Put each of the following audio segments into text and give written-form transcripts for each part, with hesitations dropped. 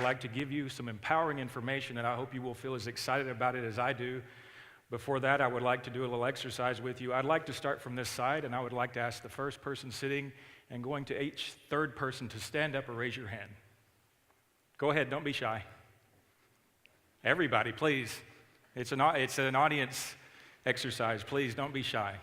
like to give you some empowering information, and I hope you will feel as excited about it as I do. Before that, I would like to do a little exercise with you. I'd like to start from this side, and I would like to ask the first person sitting and going to each third person to stand up or raise your hand. Go ahead, don't be shy. Everybody, please. It's an audience exercise. Please don't be shy.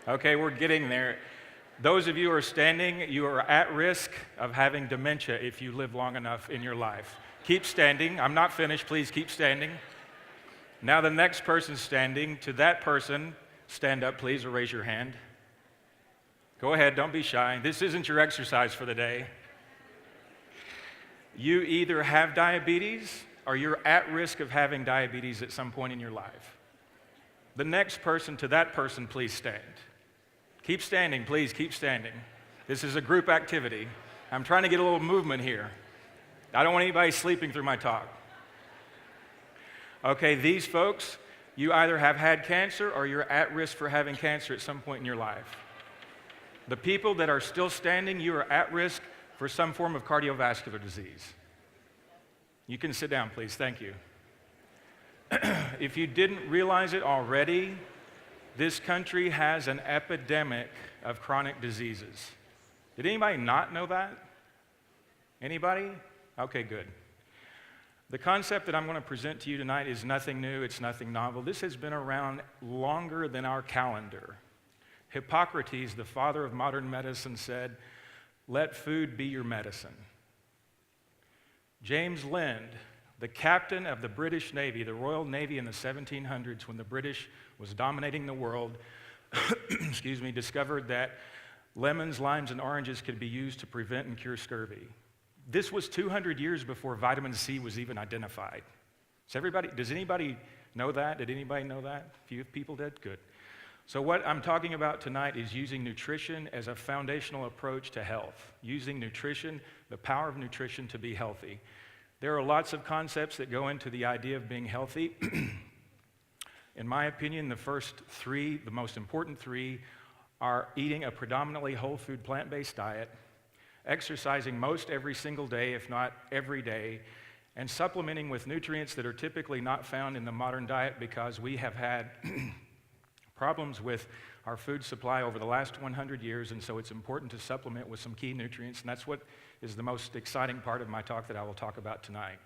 Okay, we're getting there. Those of you who are standing, you are at risk of having dementia if you live long enough in your life. Keep standing. I'm not finished. Please keep standing. Now the next person standing, to that person, stand up, please, or raise your hand. Go ahead, don't be shy. This isn't your exercise for the day. You either have diabetes or you're at risk of having diabetes at some point in your life. The next person, to that person, please stand. Keep standing, please, keep standing. This is a group activity. I'm trying to get a little movement here. I don't want anybody sleeping through my talk. Okay, these folks, you either have had cancer or you're at risk for having cancer at some point in your life. The people that are still standing, you are at risk for some form of cardiovascular disease. You can sit down, please. Thank you. If you didn't realize it already, this country has an epidemic of chronic diseases. Did anybody not know that? Anybody? Okay, good. The concept that I'm going to present to you tonight is nothing new, it's nothing novel. This has been around longer than our calendar. Hippocrates, the father of modern medicine, said, "Let food be your medicine." James Lind, the captain of the British Navy, the Royal Navy in the 1700s, when the British was dominating the world, discovered that lemons, limes, and oranges could be used to prevent and cure scurvy. This was 200 years before vitamin C was even identified. Does anybody know that? Did anybody know that? A few people did? Good. So what I'm talking about tonight is using nutrition as a foundational approach to health. Using nutrition, the power of nutrition to be healthy. There are lots of concepts that go into the idea of being healthy. In my opinion, the first three, the most important three, are eating a predominantly whole food plant-based diet, exercising most every single day, if not every day, and supplementing with nutrients that are typically not found in the modern diet because we have had problems with our food supply over the last 100 years, and so it's important to supplement with some key nutrients, and that's what is the most exciting part of my talk that I will talk about tonight.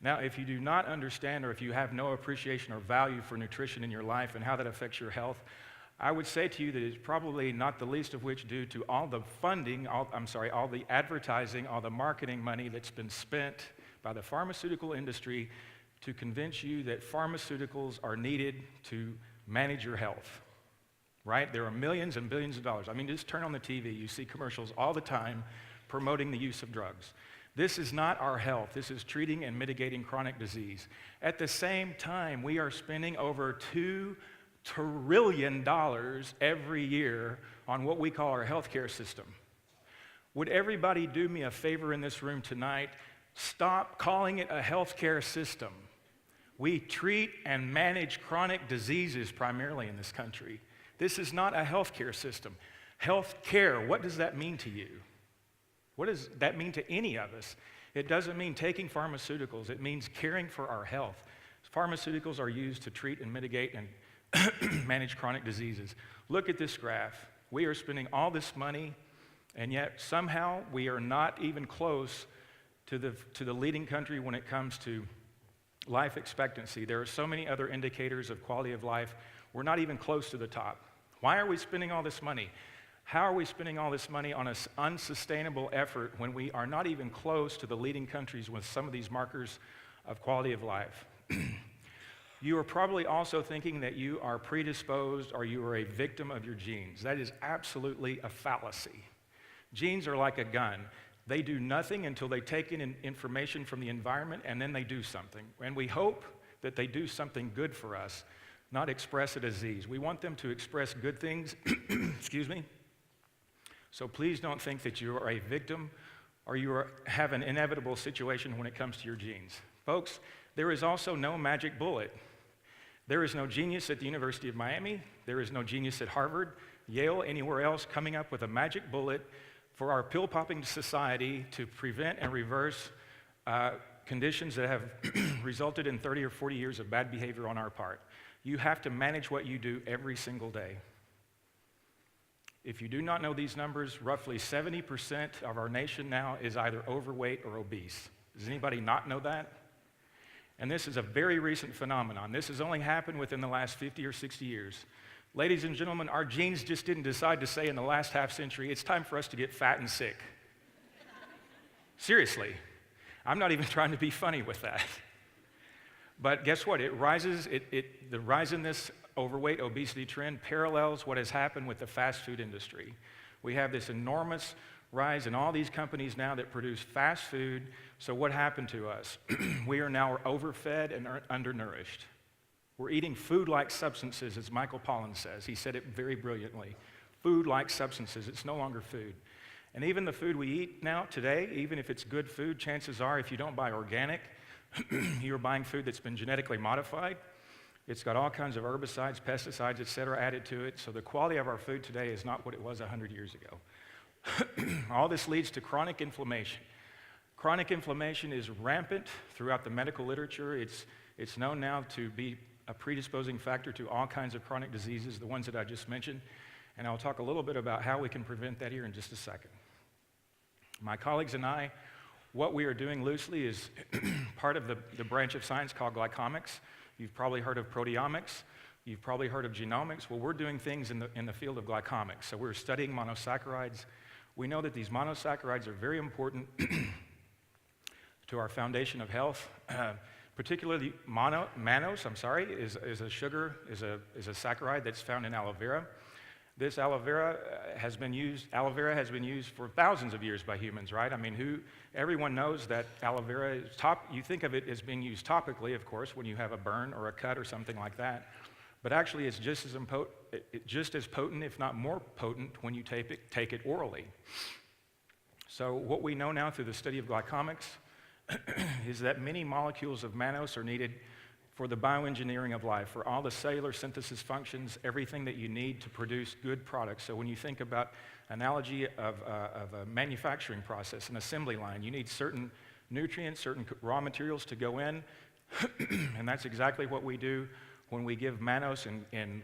Now, if you do not understand or if you have no appreciation or value for nutrition in your life and how that affects your health, I would say to you that it's probably not the least of which due to all the funding, all the advertising, all the marketing money that's been spent by the pharmaceutical industry to convince you that pharmaceuticals are needed to manage your health, right? There are millions and billions of dollars. I mean, just turn on the TV. You see commercials all the time promoting the use of drugs. This is not our health. This is treating and mitigating chronic disease. At the same time, we are spending over $2 trillion every year on what we call our healthcare system. Would everybody do me a favor in this room tonight? Stop calling it a healthcare system. We treat and manage chronic diseases primarily in this country. This is not a healthcare system. Healthcare, what does that mean to you? What does that mean to any of us? It doesn't mean taking pharmaceuticals. It means caring for our health. Pharmaceuticals are used to treat and mitigate and manage chronic diseases. Look at this graph. We are spending all this money, and yet somehow we are not even close to the leading country when it comes to life expectancy. There are so many other indicators of quality of life. We're not even close to the top. Why are we spending all this money? How are we spending all this money on an unsustainable effort when we are not even close to the leading countries with some of these markers of quality of life? You are probably also thinking that you are predisposed or you are a victim of your genes. That is absolutely a fallacy. Genes are like a gun. They do nothing until they take in information from the environment and then they do something. And we hope that they do something good for us, not express a disease. We want them to express good things, excuse me. So please don't think that you are a victim or you have an inevitable situation when it comes to your genes. Folks, there is also no magic bullet. There is no genius at the University of Miami. There is no genius at Harvard, Yale, anywhere else coming up with a magic bullet for our pill-popping society to prevent and reverse conditions that have resulted in 30 or 40 years of bad behavior on our part. You have to manage what you do every single day. If you do not know these numbers, roughly 70% of our nation now is either overweight or obese. Does anybody not know that? And this is a very recent phenomenon. This has only happened within the last 50 or 60 years. Ladies and gentlemen, our genes just didn't decide to say in the last half century, it's time for us to get fat and sick. Seriously. I'm not even trying to be funny with that. But guess what? The rise in this overweight obesity trend parallels what has happened with the fast food industry. We have this enormous rise in all these companies now that produce fast food. So what happened to us? We are now overfed and undernourished. We're eating food-like substances, as Michael Pollan says. He said it very brilliantly. Food-like substances. It's no longer food. And even the food we eat now today, even if it's good food, chances are if you don't buy organic, you're buying food that's been genetically modified. It's got all kinds of herbicides, pesticides, et cetera, added to it. So the quality of our food today is not what it was 100 years ago. All this leads to chronic inflammation. Chronic inflammation is rampant throughout the medical literature. It's known now to be a predisposing factor to all kinds of chronic diseases, the ones that I just mentioned. And I'll talk a little bit about how we can prevent that here in just a second. My colleagues and I, what we are doing loosely is part of the branch of science called Glycomics. You've probably heard of proteomics. You've probably heard of genomics. Well, we're doing things in the field of glycomics. So we're studying monosaccharides. We know that these monosaccharides are very important to our foundation of health. Particularly mannose, is a sugar, is a saccharide that's found in aloe vera. This aloe vera has been used for thousands of years by humans, right? I mean, everyone knows that aloe vera is you think of it as being used topically, of course, when you have a burn or a cut or something like that. But actually, it's just as potent, if not more potent, when you take it orally. So what we know now through the study of glycomics is that many molecules of mannose are needed for the bioengineering of life, for all the cellular synthesis functions, everything that you need to produce good products. So when you think about analogy of a manufacturing process, an assembly line, you need certain nutrients, certain raw materials to go in, and that's exactly what we do when we give mannose in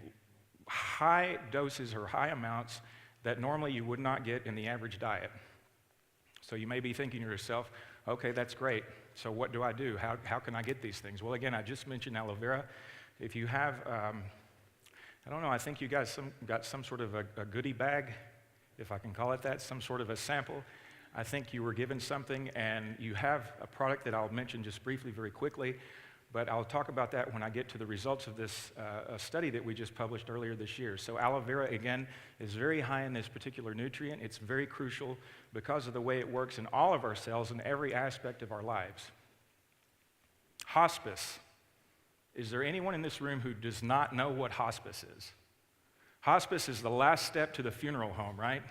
high doses or high amounts that normally you would not get in the average diet. So you may be thinking to yourself, okay, that's great. So what do I do? How can I get these things? Well, again, I just mentioned aloe vera. If you have, I don't know, I think you guys got some sort of a goodie bag, if I can call it that, some sort of a sample. I think you were given something, and you have a product that I'll mention just briefly, very quickly, but I'll talk about that when I get to the results of this study that we just published earlier this year. So aloe vera, again, is very high in this particular nutrient. It's very crucial because of the way it works in all of our cells in every aspect of our lives. Hospice. Is there anyone in this room who does not know what hospice is? Hospice is the last step to the funeral home, right?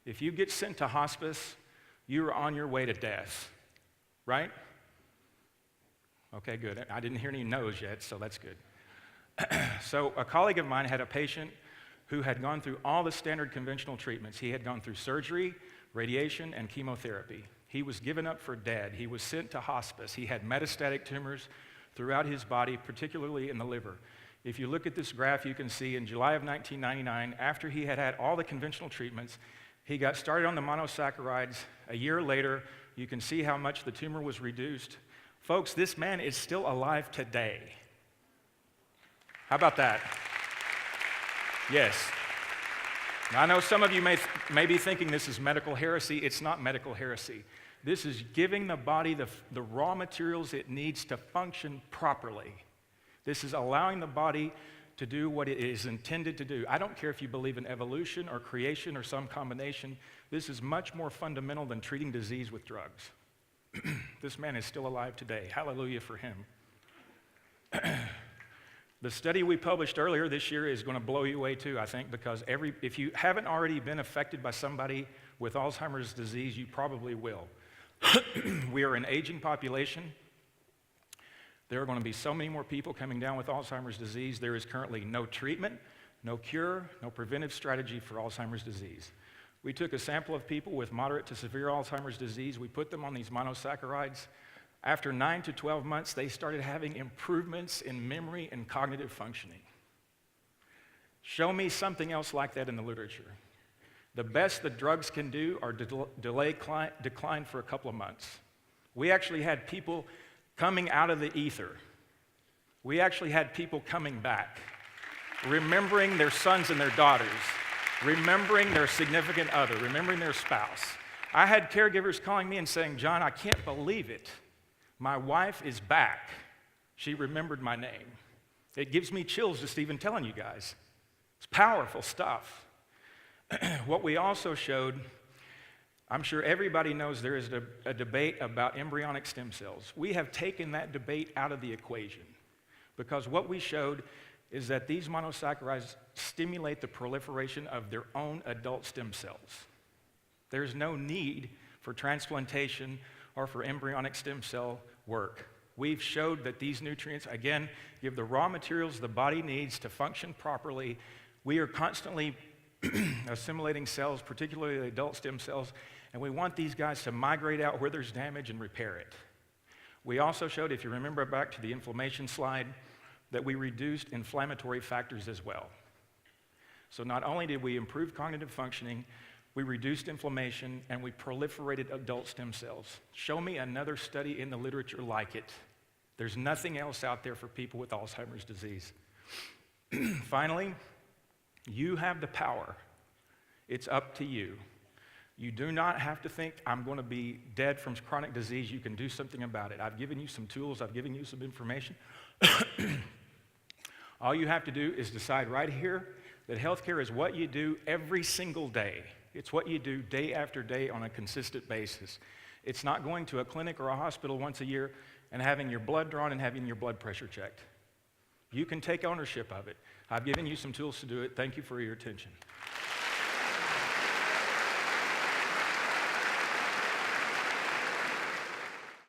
If you get sent to hospice, you are on your way to death, right? Okay, good. I didn't hear any no's yet, so that's good. So a colleague of mine had a patient who had gone through all the standard conventional treatments. He had gone through surgery, radiation, and chemotherapy. He was given up for dead. He was sent to hospice. He had metastatic tumors throughout his body, particularly in the liver. If you look at this graph, you can see in July of 1999, after he had had all the conventional treatments, he got started on the monosaccharides. A year later, you can see how much the tumor was reduced. Folks, this man is still alive today. How about that? Yes. Now, I know some of you may be thinking this is medical heresy. It's not medical heresy. This is giving the body the raw materials it needs to function properly. This is allowing the body to do what it is intended to do. I don't care if you believe in evolution or creation or some combination. This is much more fundamental than treating disease with drugs. This man is still alive today. Hallelujah for him. The study we published earlier this year is going to blow you away too, I think, because if you haven't already been affected by somebody with Alzheimer's disease, you probably will. We are an aging population. There are going to be so many more people coming down with Alzheimer's disease. There is currently no treatment, no cure, no preventive strategy for Alzheimer's disease. We took a sample of people with moderate to severe Alzheimer's disease. We put them on these monosaccharides. After 9 to 12 months, they started having improvements in memory and cognitive functioning. Show me something else like that in the literature. The best the drugs can do are delay decline for a couple of months. We actually had people coming out of the ether. We actually had people coming back, remembering their sons and their daughters, remembering their significant other, remembering their spouse. I had caregivers calling me and saying, John, I can't believe it. My wife is back. She remembered my name. It gives me chills just even telling you guys. It's powerful stuff. What we also showed, I'm sure everybody knows there is a debate about embryonic stem cells. We have taken that debate out of the equation because what we showed is that these monosaccharides stimulate the proliferation of their own adult stem cells. There's no need for transplantation or for embryonic stem cell work. We've showed that these nutrients, again, give the raw materials the body needs to function properly. We are constantly assimilating cells, particularly the adult stem cells, and we want these guys to migrate out where there's damage and repair it. We also showed, if you remember back to the inflammation slide, that we reduced inflammatory factors as well. So not only did we improve cognitive functioning, we reduced inflammation, and we proliferated adult stem cells. Show me another study in the literature like it. There's nothing else out there for people with Alzheimer's disease. Finally, you have the power. It's up to you. You do not have to think, I'm going to be dead from chronic disease. You can do something about it. I've given you some tools. I've given you some information. All you have to do is decide right here that healthcare is what you do every single day. It's what you do day after day on a consistent basis. It's not going to a clinic or a hospital once a year and having your blood drawn and having your blood pressure checked. You can take ownership of it. I've given you some tools to do it. Thank you for your attention.